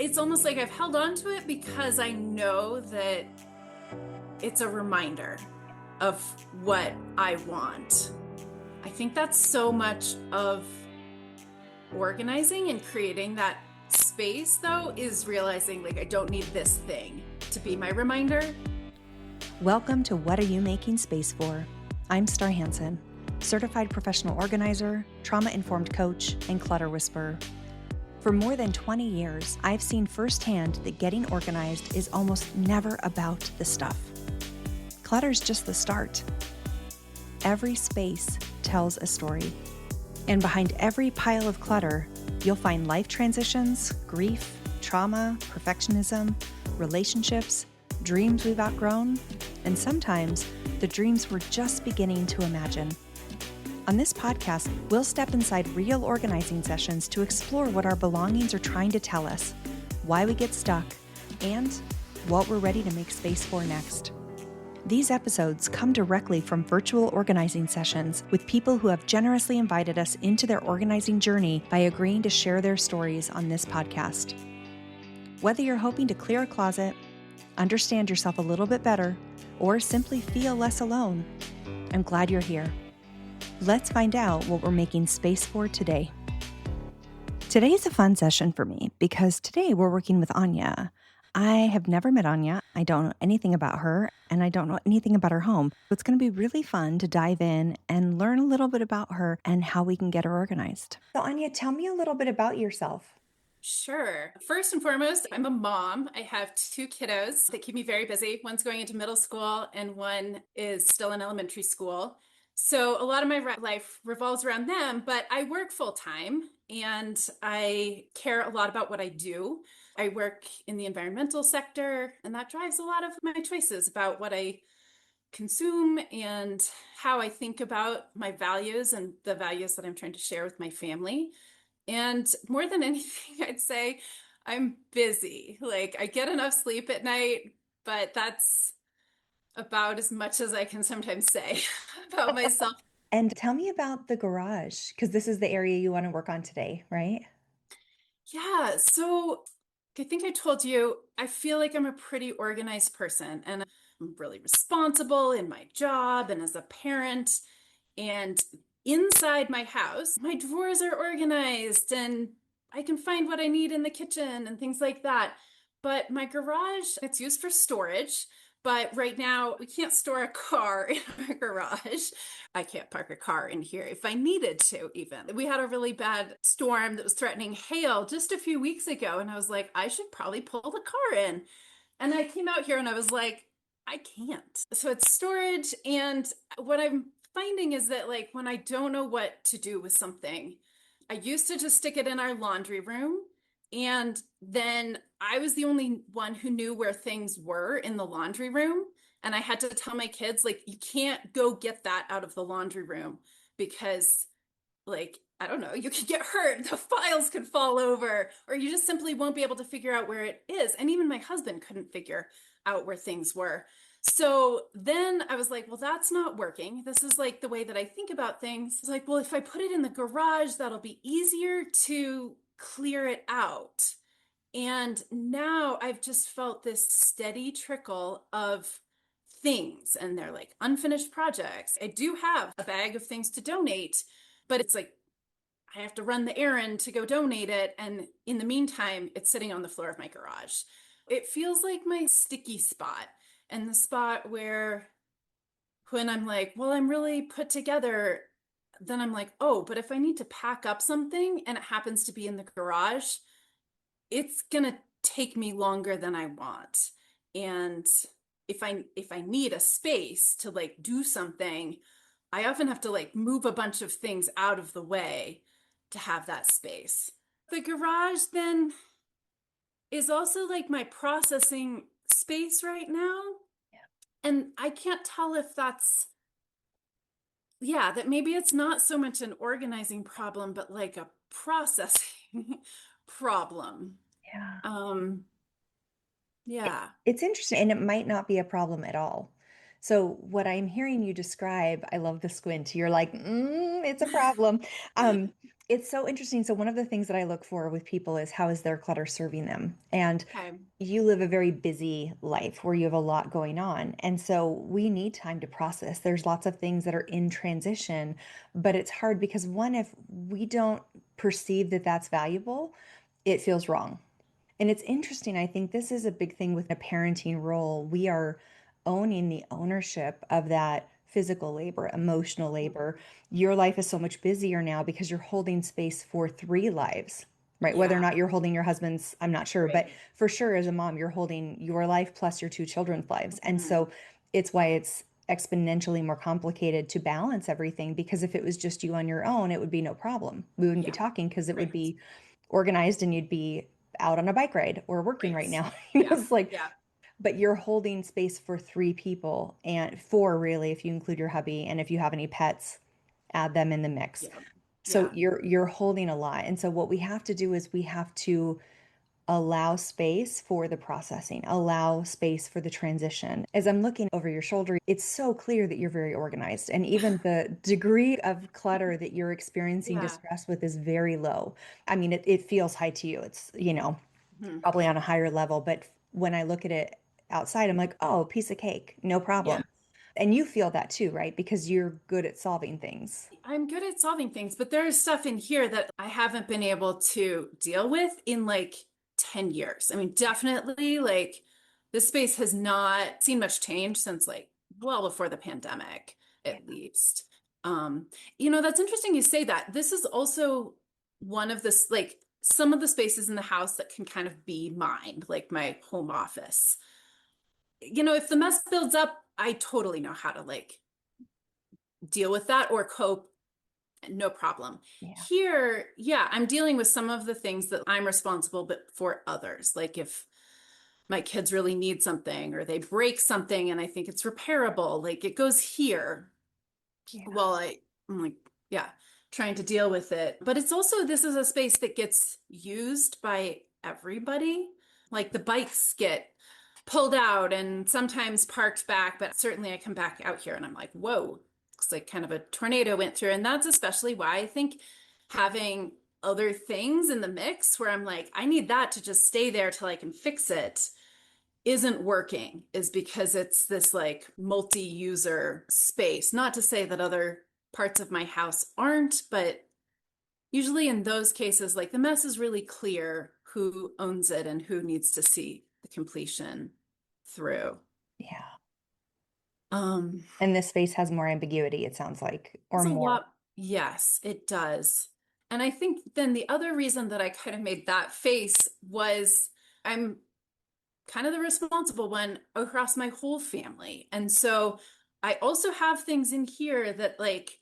it's almost like I've held on to it because I know that it's a reminder of what I want. I think that's so much of organizing and creating that space, though, is realizing like I don't need this thing to be my reminder. Welcome to What Are You Making Space For? I'm Star Hansen, certified professional organizer, trauma-informed coach, and clutter whisperer. For more than 20 years, I've seen firsthand that getting organized is almost never about the stuff. Clutter's just the start. Every space tells a story. And behind every pile of clutter, you'll find life transitions, grief, trauma, perfectionism, relationships, dreams we've outgrown, and sometimes the dreams we're just beginning to imagine. On this podcast, we'll step inside real organizing sessions to explore what our belongings are trying to tell us, why we get stuck, and what we're ready to make space for next. These episodes come directly from virtual organizing sessions with people who have generously invited us into their organizing journey by agreeing to share their stories on this podcast. Whether you're hoping to clear a closet, understand yourself a little bit better, or simply feel less alone, I'm glad you're here. Let's find out what we're making space for today. Today is a fun session for me because today we're working with Anya. I have never met Anya. I don't know anything about her, and I don't know anything about her home. It's going to be really fun to dive in and learn a little bit about her and how we can get her organized. So Anya, tell me a little bit about yourself. Sure. First and foremost, I'm a mom. I have two kiddos that keep me very busy. One's going into middle school and one is still in elementary school. So a lot of my life revolves around them, but I work full time and I care a lot about what I do. I work in the environmental sector, and that drives a lot of my choices about what I consume and how I think about my values and the values that I'm trying to share with my family. And more than anything, I'd say I'm busy. Like I get enough sleep at night, but that's about as much as I can sometimes say about myself. And tell me about the garage, because this is the area you want to work on today, right? Yeah, so I think I told you, I feel like I'm a pretty organized person and I'm really responsible in my job and as a parent. And inside my house, my drawers are organized and I can find what I need in the kitchen and things like that. But my garage, it's used for storage. But right now, we can't store a car in our garage. I can't park a car in here if I needed to, even. We had a really bad storm that was threatening hail just a few weeks ago. And I was like, I should probably pull the car in. And I came out here and I was like, I can't. So it's storage. And what I'm finding is that, like, when I don't know what to do with something, I used to just stick it in our laundry room. And then I was the only one who knew where things were in the laundry room. And I had to tell my kids, like, you can't go get that out of the laundry room because, like, I don't know, you could get hurt, the files could fall over, or you just simply won't be able to figure out where it is. And even my husband couldn't figure out where things were. So then I was like, well, that's not working. This is like the way that I think about things. It's like, well, if I put it in the garage, that'll be easier to clear it out. And now I've just felt this steady trickle of things, and they're like unfinished projects. I do have a bag of things to donate, but it's like I have to run the errand to go donate it. And in the meantime, it's sitting on the floor of my garage. It feels like my sticky spot and the spot where when I'm like, well, I'm really put together, then I'm like, oh, but if I need to pack up something and it happens to be in the garage, it's gonna take me longer than I want. And if I need a space to like do something, I often have to like move a bunch of things out of the way to have that space. The garage then is also like my processing space right now. And I can't tell if that's, yeah, that maybe it's not so much an organizing problem, but like a processing problem. Yeah. Um, yeah. It's interesting, and it might not be a problem at all. So what I'm hearing you describe, I love the squint. You're like, it's a problem. Um, It's so interesting. So one of the things that I look for with people is how is their clutter serving them? And Okay. you live a very busy life where you have a lot going on. And so we need time to process. There's lots of things that are in transition, but it's hard because one, if we don't perceive that that's valuable, it feels wrong. And it's interesting. I think this is a big thing with a parenting role. We are owning the ownership of that physical labor, emotional labor. Your life is so much busier now because you're holding space for three lives, right? Whether or Yeah. not you're holding your husband's, I'm not sure, but Right. for sure, as a mom, you're holding your life plus your two children's lives. And so Mhm. it's why it's exponentially more complicated to balance everything because if it was just you on your own, it would be no problem. We wouldn't be Yeah. talking because it would Right. be organized and you'd be out on a bike ride or working Right. right now. Yeah. It's like, Yeah. but you're holding space for three people and four really if you include your hubby and if you have any pets, add them in the mix. Yeah. So Yeah. you're holding a lot. And so what we have to do is we have to allow space for the processing, allow space for the transition. As I'm looking over your shoulder, it's so clear that you're very organized. And even the degree of clutter that you're experiencing Yeah. distress with is very low. I mean, it feels high to you. It's, Mhm. probably on a higher level. But when I look at it outside, I'm like, oh, piece of cake, no Yeah. problem. And you feel that too, right? Because you're good at solving things. I'm good at solving things, but there's stuff in here that I haven't been able to deal with in like 10 years. I mean, definitely like this space has not seen much change since like well before the pandemic, Yeah. at least. Um, that's interesting you say that. This is also one of this like some of the spaces in the house that can kind of be mine, like my home office. If the mess builds up, I totally know how to like deal with that or cope, no problem. Yeah. Here, yeah, I'm dealing with some of the things that I'm responsible, but for others. Like if my kids really need something or they break something and I think it's repairable, like it goes here Yeah. while I'm like, yeah, trying to deal with it. But it's also, this is a space that gets used by everybody. Like the bikes get pulled out and sometimes parked back, but certainly I come back out here and I'm like, whoa, looks like kind of a tornado went through. And that's especially why I think having other things in the mix where I'm like, I need that to just stay there till I can fix it isn't working is because it's this like multi-user space. Not to say that other parts of my house aren't, but usually in those cases, like the mess is really clear who owns it and who needs to see the completion through. Yeah. Um, And this space has more ambiguity, it sounds like, or it's a more. lot. Yes, it does. And I think then the other reason that I kind of made that face was I'm kind of the responsible one across my whole family. And so I also have things in here that like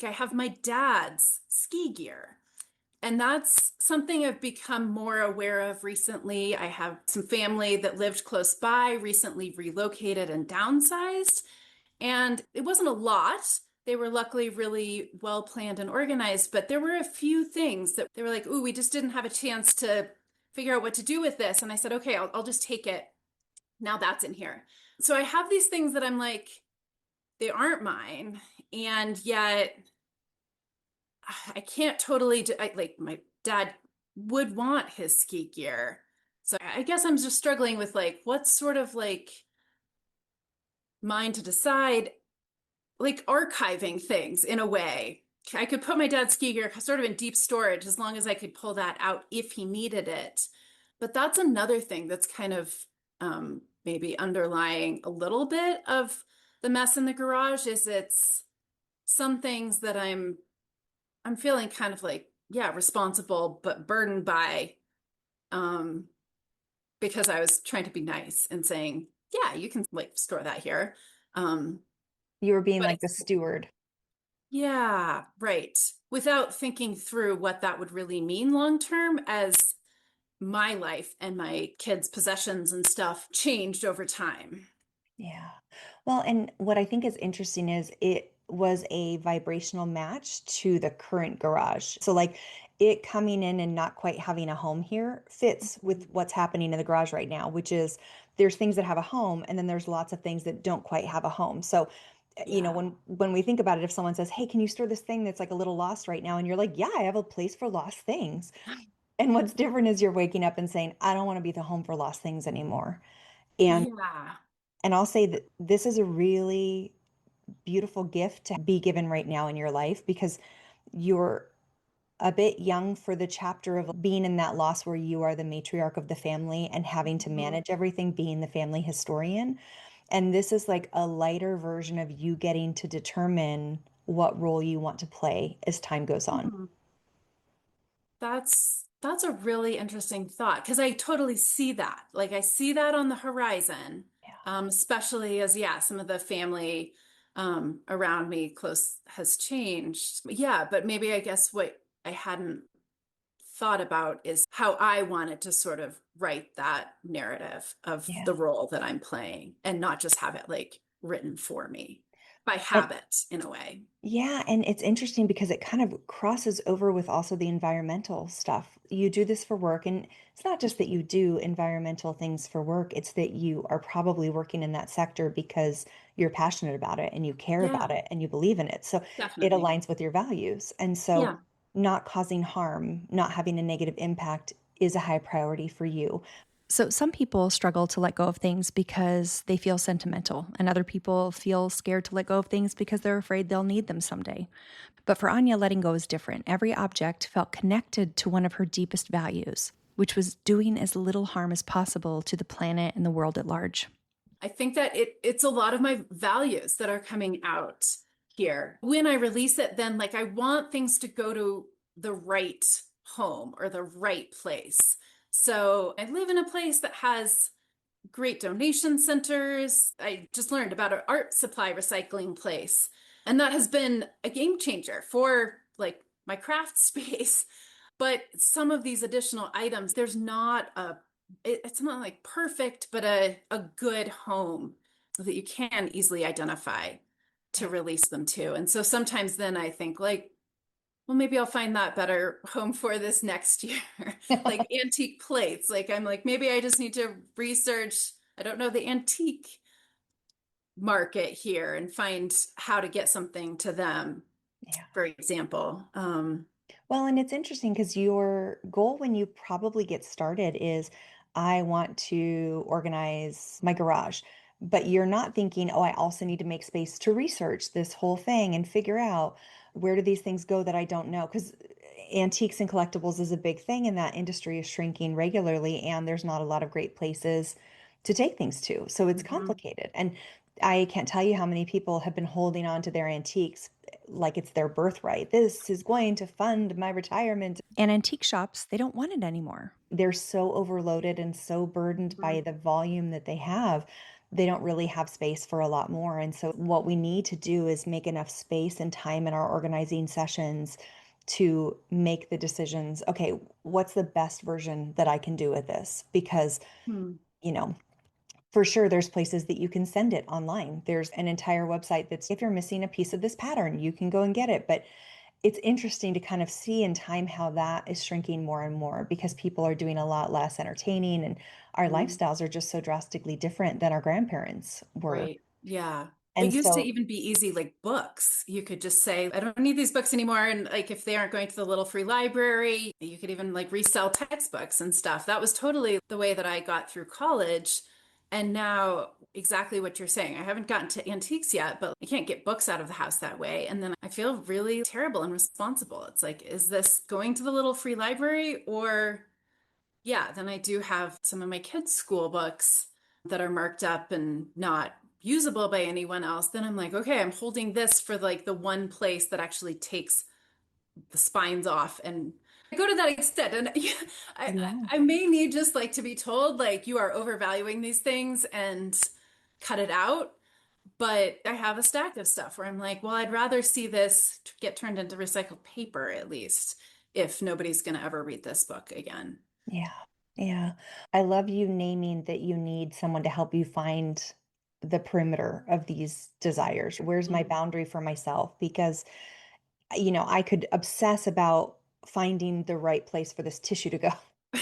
I have my dad's ski gear. And that's something I've become more aware of recently. I have some family that lived close by, recently relocated and downsized. And it wasn't a lot. They were luckily really well planned and organized, but there were a few things that they were like, ooh, we just didn't have a chance to figure out what to do with this. And I said, okay, I'll just take it. Now that's in here. So I have these things that I'm like, they aren't mine. And yet I can't totally, like my dad would want his ski gear. So I guess I'm just struggling with like, what's sort of like mine to decide, like archiving things in a way. I could put my dad's ski gear sort of in deep storage as long as I could pull that out if he needed it. But that's another thing that's kind of maybe underlying a little bit of the mess in the garage is it's some things that I'm feeling kind of like, yeah, responsible but burdened by um because I was trying to be nice and saying, yeah, you can like store that here. Um, You were being but like the it's steward. yeah, right. Without thinking through what that would really mean long term as my life and my kids' possessions and stuff changed over time. Yeah. Well, and what I think is interesting is it was a vibrational match to the current garage. So, like, it coming in and not quite having a home here fits with Mhm. what's happening in the garage right now, which is there's things that have a home and then there's lots of things that don't quite have a home. So, Yeah. when we think about it, if someone says, "Hey, can you store this thing that's like a little lost right now?" and you're like, "Yeah, I have a place for lost things." And what's different is you're waking up and saying, "I don't want to be the home for lost things anymore." And Yeah. I'll say that this is a really beautiful gift to be given right now in your life because you're a bit young for the chapter of being in that loss where you are the matriarch of the family and having to Mhm. manage everything, being the family historian. And this is like a lighter version of you getting to determine what role you want to play as time goes on. Hmm. That's a really interesting thought because I totally see that. Like I see that on the horizon, especially as yeah, some of the family around me close has changed. Yeah, but maybe I guess what I hadn't thought about is how I wanted to sort of write that narrative of Yeah. the role that I'm playing and not just have it like written for me by And habit in a way. yeah, and it's interesting because it kind of crosses over with also the environmental stuff. You do this for work, and it's not just that you do environmental things for work, it's that you are probably working in that sector because you're passionate about it and you care about Yeah, it and you believe in it. So it definitely. aligns with your values. And so Yeah. not causing harm, not having a negative impact is a high priority for you. So, some people struggle to let go of things because they feel sentimental, and other people feel scared to let go of things because they're afraid they'll need them someday. But for Anya, letting go is different. Every object felt connected to one of her deepest values, which was doing as little harm as possible to the planet and the world at large. I think that it's a lot of my values that are coming out here. When I release it, then like I want things to go to the right home or the right place. So I live in a place that has great donation centers. I just learned about an art supply recycling place, and that has been a game changer for like my craft space. But some of these additional items, there's not it's not like perfect, but a good home that you can easily identify to release them to. And so sometimes then I think like, well, maybe I'll find that better home for this next year. Like antique plates. Like I'm like, maybe I just need to research, I don't know, the antique market here and find how to get something to them, Yeah. for example. Well, and it's interesting because your goal when you probably get started is, I want to organize my garage. But you're not thinking, oh, I also need to make space to research this whole thing and figure out where do these things go that I don't know. Because antiques and collectibles is a big thing, and that industry is shrinking regularly, and there's not a lot of great places to take things to. So it's Mhm. complicated. And I can't tell you how many people have been holding on to their antiques like it's their birthright. This is going to fund my retirement. And antique shops, they don't want it anymore. They're so overloaded and so burdened by Mhm. the volume that they have. They don't really have space for a lot more. And so, what we need to do is make enough space and time in our organizing sessions to make the decisions. Okay, what's the best version that I can do with this? Because, Hmm. you know, for sure, there's places that you can send it online. There's an entire website that's if you're missing a piece of this pattern, you can go and get it. But it's interesting to kind of see in time how that is shrinking more and more because people are doing a lot less entertaining and our Mhm. lifestyles are just so drastically different than our grandparents were. Right. Yeah. It And used to so, even be easy, like books. You could just say, I don't need these books anymore. And like if they aren't going to the little free library, you could even like resell textbooks and stuff. That was totally the way that I got through college. And now, exactly what you're saying. I haven't gotten to antiques yet, but I can't get books out of the house that way. And then I feel really terrible and responsible. It's like, is this going to the little free library or yeah, then I do have some of my kids' school books that are marked up and not usable by anyone else. Then I'm like, okay, I'm holding this for like the one place that actually takes the spines off. And I go to that extent. And yeah, yeah, I may need just like to be told, like, you are overvaluing these things and cut it out. But I have a stack of stuff where I'm like, well, I'd rather see this get turned into recycled paper at least if nobody's going to ever read this book again. yeah, yeah. I love you naming that you need someone to help you find the perimeter of these desires. Where's my Mhm. boundary for myself? Because I could obsess about finding the right place for this tissue to go.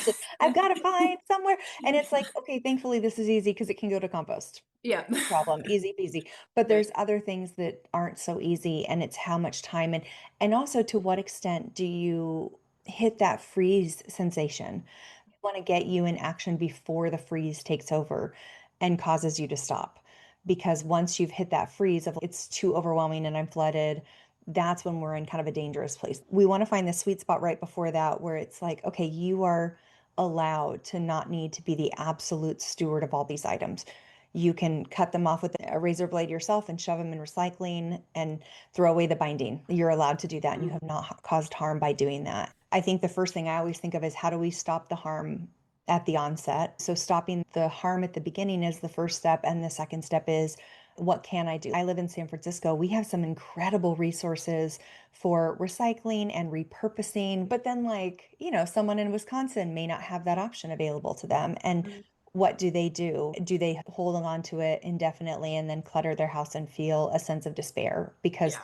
It's like, I've got to find somewhere. And it's like, okay, thankfully this is easy because it can go to compost. Yeah. problem, easy peasy. But Right. there's other things that aren't so easy, and it's how much time and also to what extent do you hit that freeze sensation? We want to get you in action before the freeze takes over and causes you to stop. Because once you've hit that freeze of it's too overwhelming and I'm flooded, that's when we're in kind of a dangerous place. We want to find the sweet spot right before that where it's like, okay, you are allowed to not need to be the absolute steward of all these items. You can cut them off with a razor blade yourself and shove them in recycling and throw away the binding. You're allowed to do that, and you Mhm. have not caused harm by doing that. I think the first thing I always think of is how do we stop the harm at the onset? So, stopping the harm at the beginning is the first step, and the second step is what can I do? I live in San Francisco. We have some incredible resources for recycling and repurposing, but then, like, someone in Wisconsin may not have that option available to them. And Mhm. what do they do? Do they hold on to it indefinitely and then clutter their house and feel a sense of despair? Because Yeah.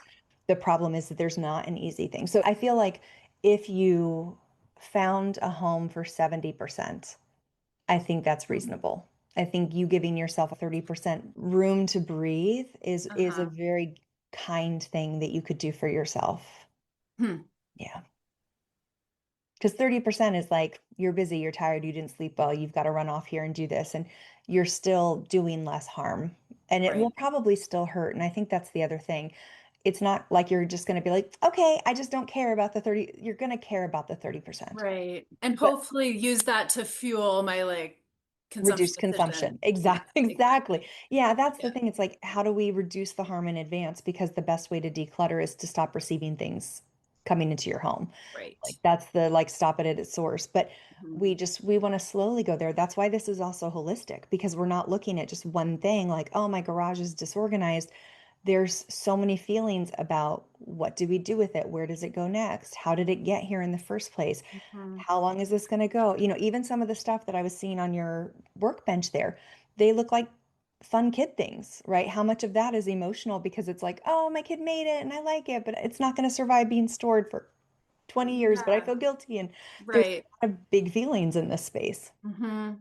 the problem is that there's not an easy thing. So I feel like if you found a home for 70%, I think that's Mhm. reasonable. I think you giving yourself a 30% room to breathe is a Uh-huh. very kind thing that you could do for yourself. Hmm. Yeah. Because 30% is like you're busy, you're tired, you didn't sleep well, you've got to run off here and do this, and you're still doing less harm. And it will Right. probably still hurt. And I think that's the other thing. It's not like you're just going to be like, okay, I just don't care about the 30. You're going to care about the 30%. Right. And But hopefully use that to fuel my like consumption reduce consumption. decision. Yeah, Exactly. Exactly. exactly. Yeah, that's the Yeah. thing. It's like, how do we reduce the harm in advance? Because the best way to declutter is to stop receiving things coming into your home. Right. Like that's the like stop it at its source. But Mhm. we want to slowly go there. That's why this is also holistic because we're not looking at just one thing like, oh, my garage is disorganized. There's so many feelings about what do we do with it? Where does it go next? How did it get here in the first place? Mhm. How long is this going to go? Even some of the stuff that I was seeing on your workbench there, they look like fun kid things, right? How much of that is emotional because it's like, oh, my kid made it and I like it, but it's not going to survive being stored for 20 years, but I Yeah. feel guilty. And there's Right. a lot of big feelings in this space. Hmm.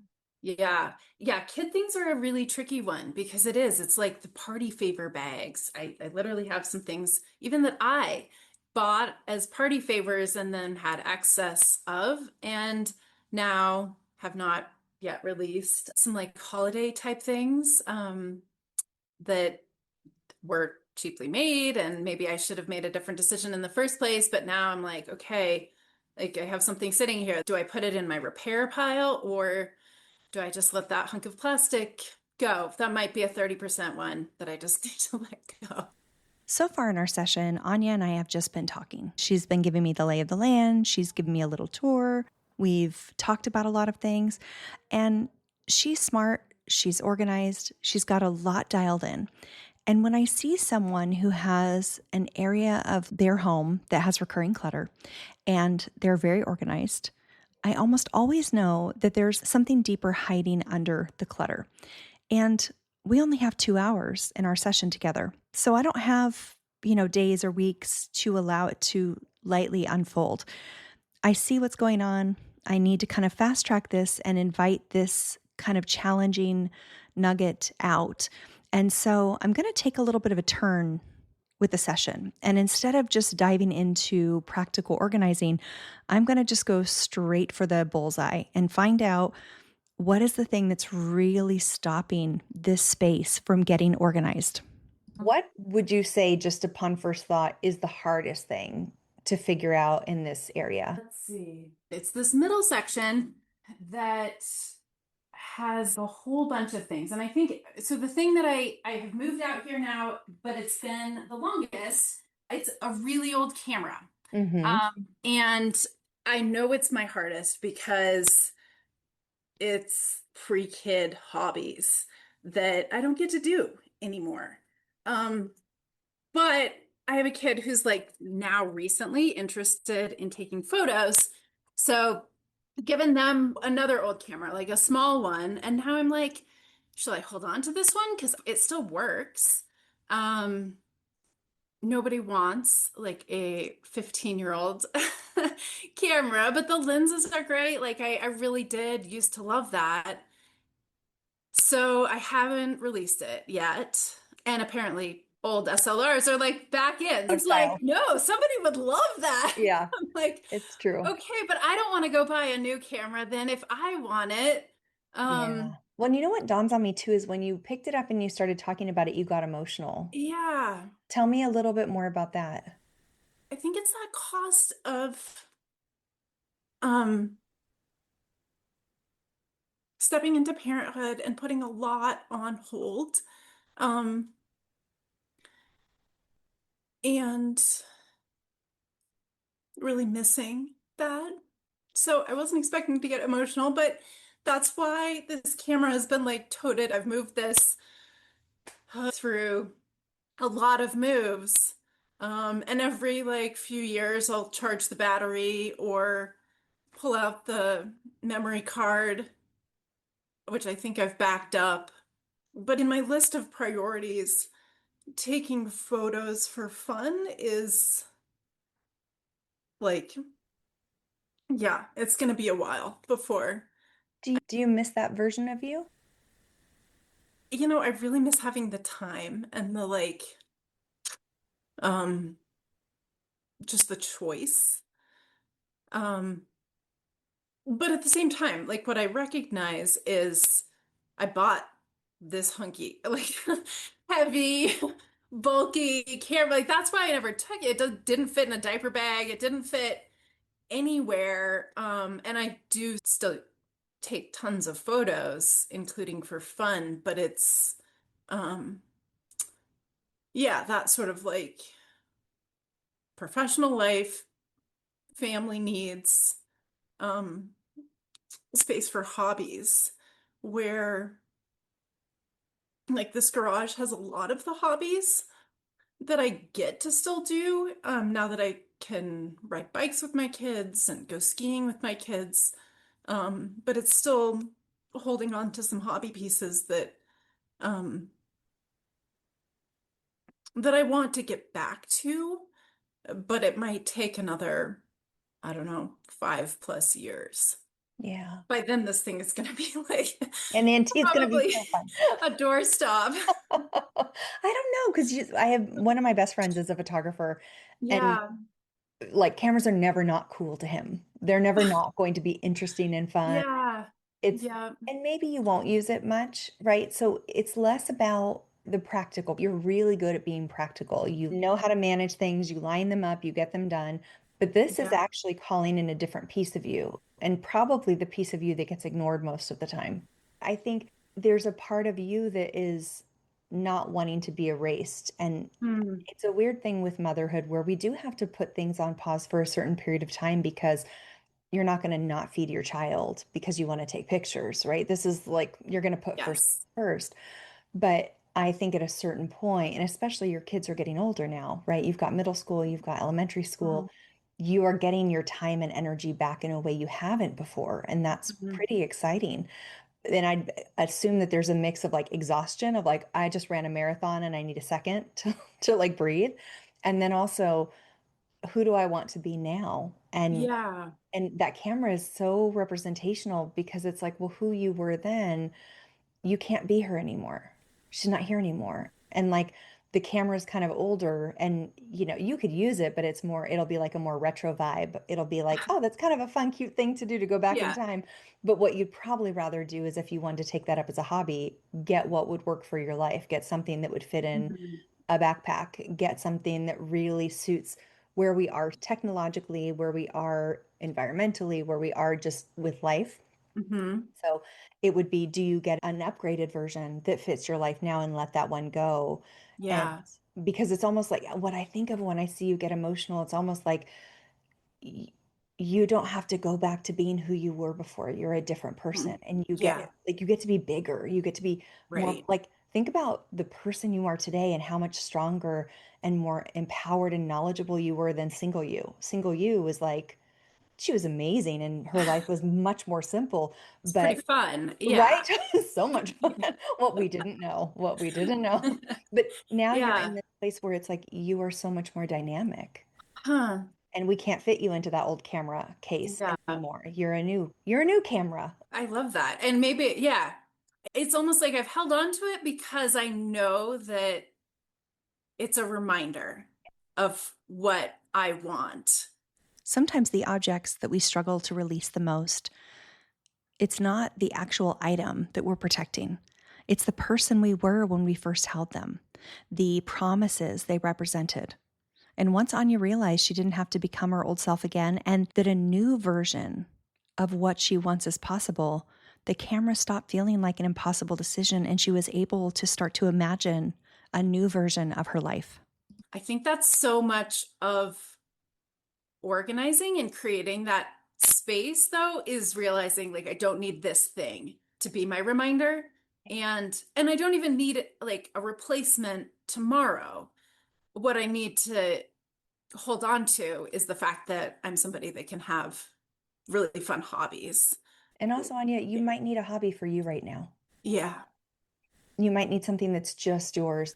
Yeah. Yeah. Kid things are a really tricky one because it is. It's like the party favor bags. I literally have some things even that I bought as party favors and then had excess of, and now have not yet released some like holiday type things that were cheaply made. And maybe I should have made a different decision in the first place. But now I'm like, okay, like I have something sitting here. Do I put it in my repair pile or do I just let that hunk of plastic go? That might be a 30% one that I just need to let go. So far in our session, Anya and I have just been talking. She's been giving me the lay of the land. She's given me a little tour. We've talked about a lot of things. And she's smart. She's organized. She's got a lot dialed in. And when I see someone who has an area of their home that has recurring clutter and they're very organized, I almost always know that there's something deeper hiding under the clutter. And we only have 2 hours in our session together. So I don't have, days or weeks to allow it to lightly unfold. I see what's going on. I need to kind of fast track this and invite this kind of challenging nugget out. And so I'm going to take a little bit of a turn with the session. And instead of just diving into practical organizing, I'm going to just go straight for the bullseye and find out what is the thing that's really stopping this space from getting organized. What would you say, just upon first thought, is the hardest thing to figure out in this area? Let's see. It's this middle section that has a whole bunch of things. And I think so the thing that I have moved out here now, but it's been the longest, it's a really old camera. Mm-hmm. And I know it's my hardest because it's pre-kid hobbies that I don't get to do anymore. Um, but I have a kid who's like now recently interested in taking photos. So given them another old camera, like a small one, and now I'm like, should I hold on to this one? Because it still works. Um, Nobody wants like a 15-year-old camera, but the lenses are great. Like I really did used to love that. So I haven't released it yet. And apparently old SLRs are like back in. Oh, It's like, style. no, somebody would love that. Yeah, I'm like, it's true. okay, but I don't want to go buy a new camera then if I want it. Yeah. Um, Well, and you know what dawns on me too is when you picked it up and you started talking about it, you got emotional. yeah, Tell me a little bit more about that. I think it's that cost of um stepping into parenthood and putting a lot on hold. Um, and really missing that. So I wasn't expecting to get emotional, but that's why this camera has been like toted. I've moved this through a lot of moves. And every like few years, I'll charge the battery or pull out the memory card, which I think I've backed up. But in my list of priorities, taking photos for fun is like, yeah, it's going to be a while before. Do you miss that version of you? I really miss having the time and the like, um, just the choice. Um, but at the same time, like what I recognize is I bought this hunky, like heavy, bulky camera. Like that's why I never took it. Didn't fit in a diaper bag. It didn't fit anywhere. And I do still take tons of photos, including for fun, but it's um yeah, that sort of like professional life, family needs, um, space for hobbies, where like this garage has a lot of the hobbies that I get to still do now that I can ride bikes with my kids and go skiing with my kids. But it's still holding on to some hobby pieces um, that I want to get back to, but it might take another, I don't know, 5+ years. Yeah. By then, this thing is going to be like And Auntie's gonna be probably so fun. a doorstop. I don't know because I have one of my best friends is a photographer, and Yeah. like cameras are never not cool to him. They're never not going to be interesting and fun. Yeah. It's Yeah. and maybe you won't use it much, right? So it's less about the practical. You're really good at being practical. You know how to manage things, you line them up, you get them done. But this is Yeah. actually calling in a different piece of you, and probably the piece of you that gets ignored most of the time. I think there's a part of you that is not wanting to be erased. And Hmm. it's a weird thing with motherhood where we do have to put things on pause for a certain period of time because you're not going to not feed your child because you want to take pictures, right? This is like you're going to put first Yes. first. But I think at a certain point, and especially your kids are getting older now, right? You've got middle school, you've got elementary school, Hmm. you are getting your time and energy back in a way you haven't before. And that's Hmm. pretty exciting. And I assume that there's a mix of like exhaustion of like, I just ran a marathon and I need a second to like breathe. And then also, who do I want to be now? Yeah. And that camera is so representational because it's like, well, who you were then, you can't be her anymore. She's not here anymore. And like the camera's kind of older and you could use it, but it's more, it'll be like a more retro vibe. It'll be like, oh, that's kind of a fun, cute thing to do to go back in Yeah. time. But what you'd probably rather do is if you wanted to take that up as a hobby, get what would work for your life, get something that would fit in Hmm. a backpack, get something that really suits where we are technologically, where we are environmentally, where we are just with life. Hmm. So it would be, do you get an upgraded version that fits your life now and let that one go? And Yeah. because it's almost like what I think of when I see you get emotional, it's almost like y- you don't have to go back to being who you were before. You're a different person Hmm. and you get Yeah. like you get to be bigger. You get to be more Right. like think about the person you are today and how much stronger and more empowered and knowledgeable you were than single you. Single you was like she was amazing and her life was much more simple, It's pretty but fun. Yeah. right? So much fun. What we didn't know, what we didn't know. But now you're in Yeah. this place where it's like you are so much more dynamic Huh. and we can't fit you into that old camera case Yeah. anymore. You're a new camera. I love that. And maybe, yeah. it's almost like I've held on to it because I know that it's a reminder of what I want. Sometimes the objects that we struggle to release the most, it's not the actual item that we're protecting. It's the person we were when we first held them, the promises they represented. And once Anya realized she didn't have to become her old self again and that a new version of what she wants is possible, the camera stopped feeling like an impossible decision and she was able to start to imagine a new version of her life. I think that's so much of organizing and creating that space, though, is realizing like I don't need this thing to be my reminder. And I don't even need like a replacement tomorrow. What I need to hold on to is the fact that I'm somebody that can have really fun hobbies. And also, Anya, you might need a hobby for you right now. Yeah, You might need something that's just yours.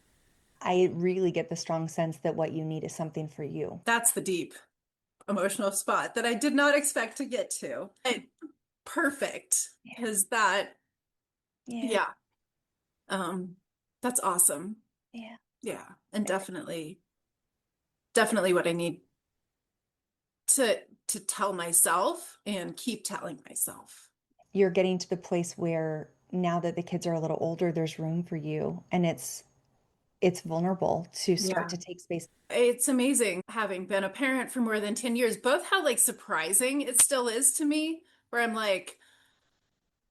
I really get the strong sense that what you need is something for you. that's the deep emotional spot that I did not expect to get to. Perfect, Yeah. because that, Yeah. yeah, um, that's awesome. Yeah. Yeah, and definitely what I need to tell myself and keep telling myself. You're getting to the place where now that the kids are a little older, there's room for you and it's vulnerable to start Yeah. to take space. It's amazing having been a parent for more than 10 years, both how like surprising it still is to me, where I'm like,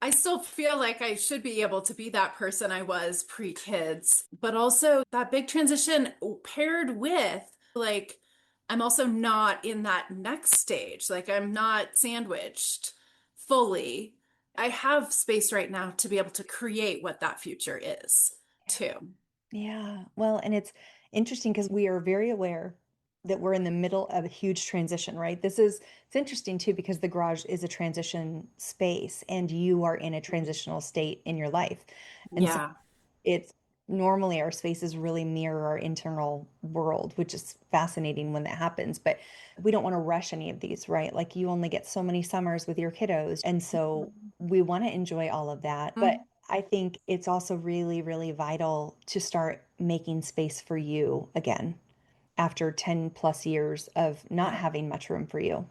I still feel like I should be able to be that person I was pre-kids, but also that big transition paired with like I'm also not in that next stage. Like I'm not sandwiched fully. I have space right now to be able to create what that future is too. Yeah. Well, and it's interesting because we are very aware that we're in the middle of a huge transition, right? It's interesting too because the garage is a transition space and you are in a transitional state in your life. And so Yeah. it's normally our spaces really mirror our internal world, which is fascinating when that happens. But we don't want to rush any of these, right? Like you only get so many summers with your kiddos. And so we want to enjoy all of that. But I think it's also really, really vital to start making space for you again after 10 plus years of not Yeah. having much room for you.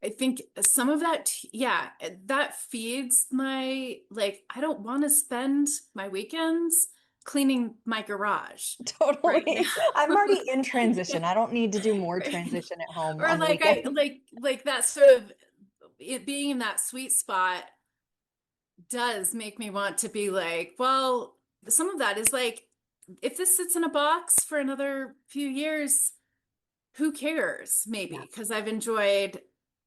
I think some of that, yeah, that feeds my, like, I don't want to spend my weekends cleaning my garage right Totally. I'm now. already in transition. I don't need to do more transition at home Or on the like weekend. like that sort of it being in that sweet spot does make me want to be like, well, some of that is like, if this sits in a box for another few years, who cares? Maybe Yeah. because I've enjoyed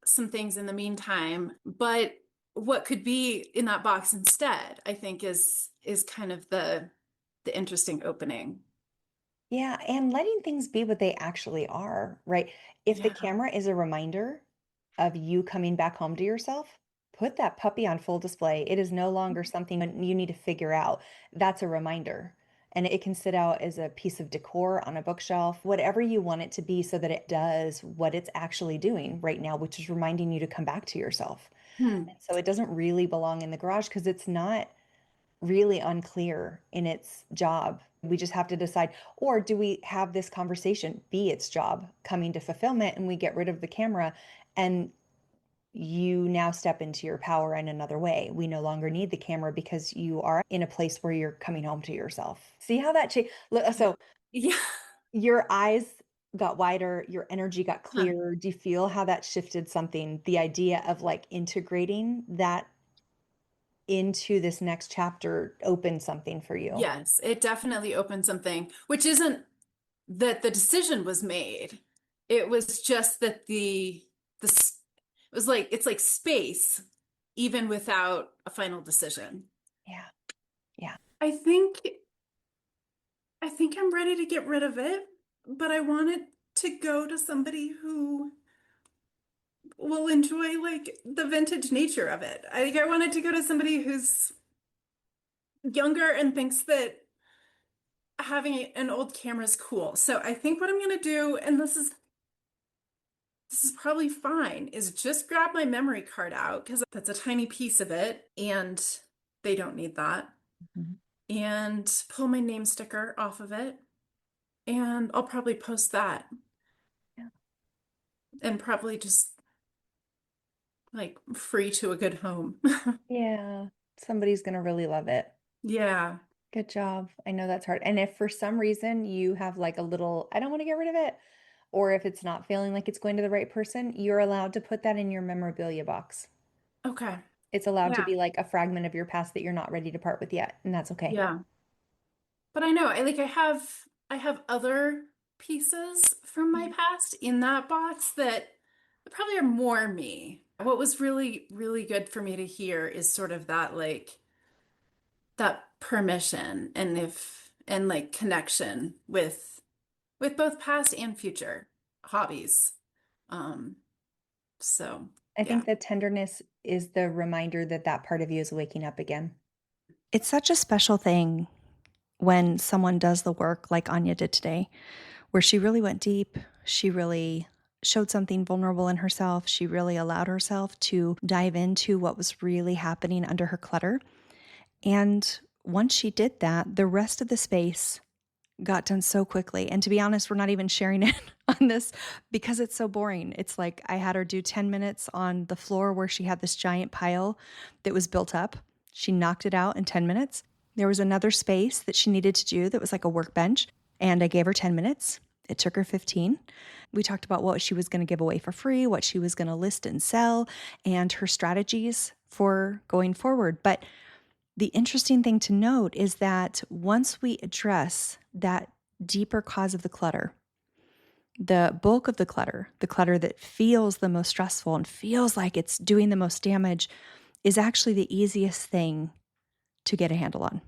some things in the meantime, but what could be in that box instead, I think is kind of the interesting opening. Yeah, and letting things be what they actually are, right? If the Yeah. camera is a reminder of you coming back home to yourself, put that puppy on full display. It is no longer something that you need to figure out. That's a reminder. And it can sit out as a piece of decor on a bookshelf, whatever you want it to be, so that it does what it's actually doing right now, which is reminding you to come back to yourself. Hmm. And so it doesn't really belong in the garage because it's not really unclear in its job. We just have to decide, or do we have this conversation be its job coming to fulfillment and we get rid of the camera and you now step into your power in another way. We no longer need the camera because you are in a place where you're coming home to yourself. See how that changed? So Yeah. your eyes got wider, your energy got Huh. clearer. Do you feel how that shifted something? The idea of like integrating that into this next chapter opened something for you. Yes, it definitely opened something, which isn't that the decision was made. It was just that it was like it's like space, even without a final decision. Yeah. Yeah. I think I think I'm ready to get rid of it, but I want it to go to somebody who will enjoy like the vintage nature of it. I think I want it to go to somebody who's younger and thinks that having an old camera is cool. So I think what I'm gonna do, and this is probably fine, is just grab my memory card out because that's a tiny piece of it and they don't need that. Mhm. and pull my name sticker off of it. And I'll probably post that Yeah. and probably just like free to a good home. Yeah. Somebody's going to really love it. Yeah. Good job. I know that's hard. And if for some reason you have like a little, I don't want to get rid of it, or if it's not feeling like it's going to the right person, you're allowed to put that in your memorabilia box. Okay. It's allowed to Yeah. be like a fragment of your past that you're not ready to part with yet, and that's okay. Yeah. But I know I have other pieces from my Yeah. past in that box that probably are more me. What was really, really good for me to hear is sort of that like that permission and like connection with both past and future hobbies. Um, so I yeah. think the tenderness is the reminder that that part of you is waking up again. It's such a special thing when someone does the work like Anya did today, where she really went deep. She really showed something vulnerable in herself. She really allowed herself to dive into what was really happening under her clutter. And once she did that, the rest of the space got done so quickly. And to be honest, we're not even sharing it on this because it's so boring. It's like I had her do 10 minutes on the floor where she had this giant pile that was built up. She knocked it out in 10 minutes. There was another space that she needed to do that was like a workbench, and I gave her 10 minutes. It took her 15. We talked about what she was going to give away for free, what she was going to list and sell, and her strategies for going forward. But the interesting thing to note is that once we address that deeper cause of the clutter, the bulk of the clutter that feels the most stressful and feels like it's doing the most damage, is actually the easiest thing to get a handle on.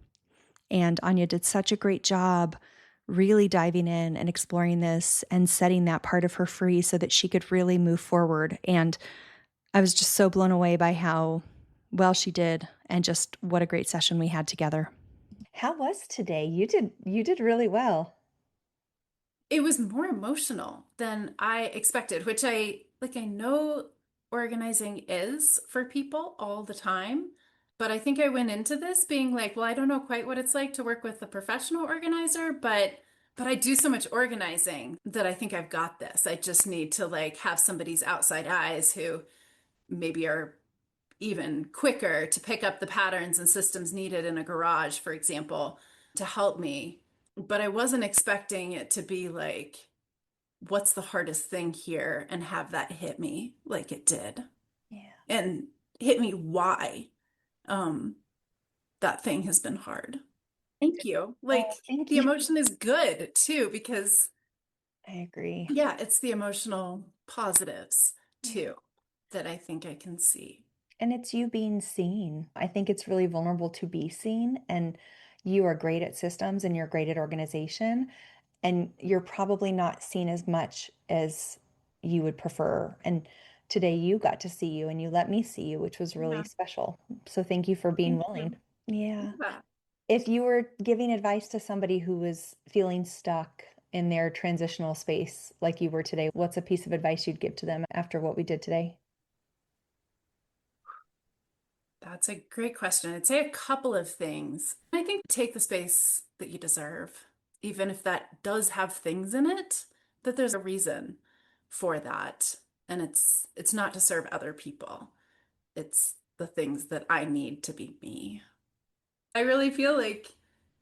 And Anya did such a great job really diving in and exploring this and setting that part of her free so that she could really move forward. And I was just so blown away by how well she did and just what a great session we had together. How was today? You did really well. It was more emotional than I expected, which I know organizing is for people all the time, but I think I went into this being like, well, I don't know quite what it's like to work with a professional organizer, but I do so much organizing that I think I've got this. I just need to like have somebody's outside eyes who maybe are even quicker to pick up the patterns and systems needed in a garage, for example, to help me. But I wasn't expecting it to be like, what's the hardest thing here? And have that hit me like it did. Yeah. And hit me why um, that thing has been hard. Thank you. Oh, Like thank the you. emotion is good too, because I agree. yeah, it's the emotional positives Yeah. too that I think I can see. And it's you being seen. I think it's really vulnerable to be seen. And you are great at systems and you're great at organization. And you're probably not seen as much as you would prefer. And today you got to see you and you let me see you, which was really Yeah, special. So thank you for being thank willing. you. Yeah. Yeah. If you were giving advice to somebody who was feeling stuck in their transitional space like you were today, what's a piece of advice you'd give to them after what we did today? That's a great question. I'd say a couple of things. I think take the space that you deserve, even if that does have things in it, that there's a reason for that. And it's not to serve other people. It's the things that I need to be me. I really feel like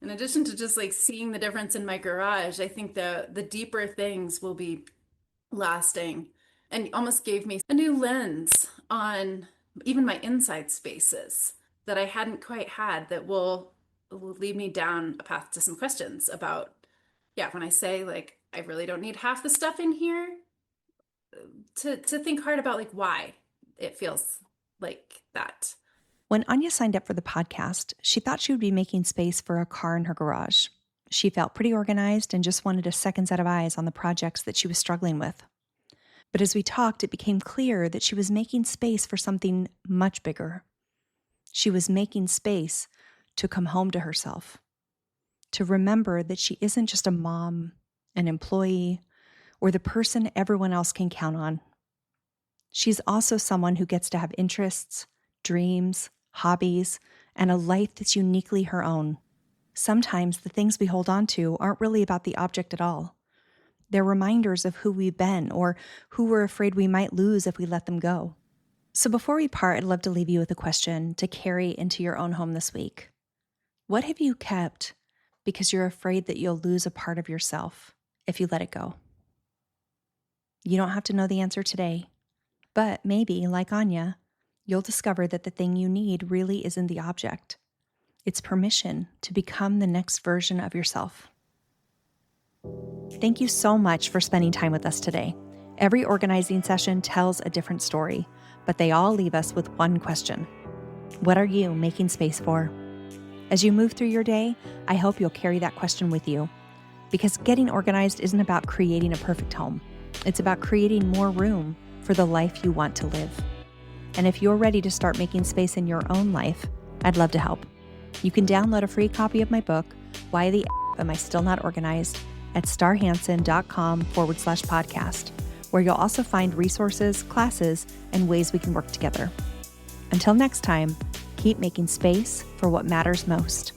in addition to just like seeing the difference in my garage, I think the deeper things will be lasting and almost gave me a new lens on even my inside spaces that I hadn't quite had that will lead me down a path to some questions about, yeah, when I say like I really don't need half the stuff in here, to think hard about like why it feels like that. When Anya signed up for the podcast, she thought she would be making space for a car in her garage. She felt pretty organized and just wanted a second set of eyes on the projects that she was struggling with. But as we talked, it became clear that she was making space for something much bigger. She was making space to come home to herself, to remember that she isn't just a mom, an employee, or the person everyone else can count on. She's also someone who gets to have interests, dreams, hobbies, and a life that's uniquely her own. Sometimes the things we hold on to aren't really about the object at all. They're reminders of who we've been or who we're afraid we might lose if we let them go. So before we part, I'd love to leave you with a question to carry into your own home this week. What have you kept because you're afraid that you'll lose a part of yourself if you let it go? You don't have to know the answer today, but maybe, like Anya, you'll discover that the thing you need really isn't the object. It's permission to become the next version of yourself. Thank you so much for spending time with us today. Every organizing session tells a different story, but they all leave us with one question. What are you making space for? As you move through your day, I hope you'll carry that question with you. Because getting organized isn't about creating a perfect home. It's about creating more room for the life you want to live. And if you're ready to start making space in your own life, I'd love to help. You can download a free copy of my book, Why the F Am I Still Not Organized, at starhanson.com/podcast, where you'll also find resources, classes, and ways we can work together. Until next time, keep making space for what matters most.